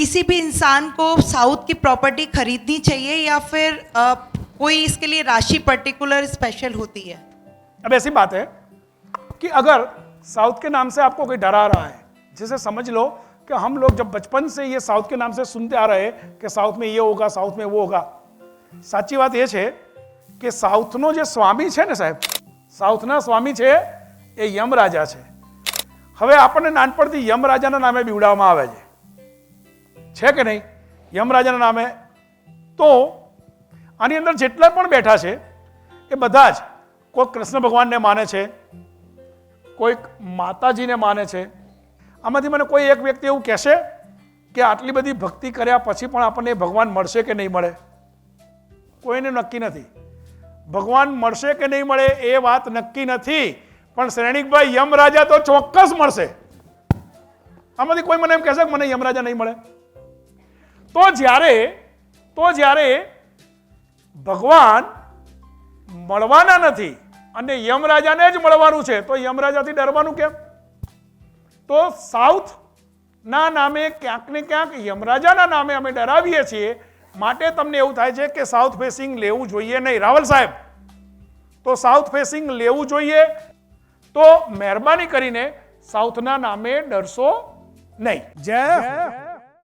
किसी भी इंसान को साउथ की प्रॉपर्टी खरीदनी चाहिए या फिर कोई इसके लिए राशि पर्टिकुलर स्पेशल होती है? अब ऐसी बात है कि अगर साउथ के नाम से आपको कोई डरा रहा है, जैसे समझ लो कि हम लोग जब बचपन से ये साउथ के नाम से सुनते आ रहे हैं कि साउथ में ये होगा, साउथ में वो होगा। સાચી વાત એ છે કે સાઉથનો જે સ્વામી છે ને સાહેબ, સાઉથના સ્વામી છે એ યમરાજા છે. હવે આપણને નાનપણથી યમરાજાના નામે બીવડાવવામાં આવે છે કે નહીં? યમરાજાના નામે. તો આની અંદર જેટલા પણ બેઠા છે એ બધા જ કોઈક કૃષ્ણ ભગવાનને માને છે, કોઈક માતાજીને માને છે. આમાંથી મને કોઈ એક વ્યક્તિ એવું કહેશે કે આટલી બધી ભક્તિ કર્યા પછી પણ આપણને ભગવાન મળશે કે નહીં મળે? કોઈને નક્કી નથી. ભગવાન મળશે કે નહીં મળે એ વાત નક્કી નથી, પણ શ્રેણિકભાઈ યમરાજા તો ચોક્કસ મળશે. આમાંથી કોઈ મને એમ કહેશે કે મને યમરાજા નહીં મળે? તો જ્યારે ભગવાન મળવાના નથી અને યમરાજાને જ મળવાનું છે તો યમરાજાથી ડરવાનું કેમ? તો સાઉથના નામે ક્યાંક ને ક્યાંક યમરાજાના નામે અમે ડરાવીએ છીએ. માટે તમને એવું થાય છે કે સાઉથ ફેસિંગ લેવું જોઈએ નહીં. રાવલ સાહેબ, તો સાઉથ ફેસિંગ લેવું જોઈએ. તો મહેરબાની કરીને સાઉથના નામે ડરશો નહીં. જય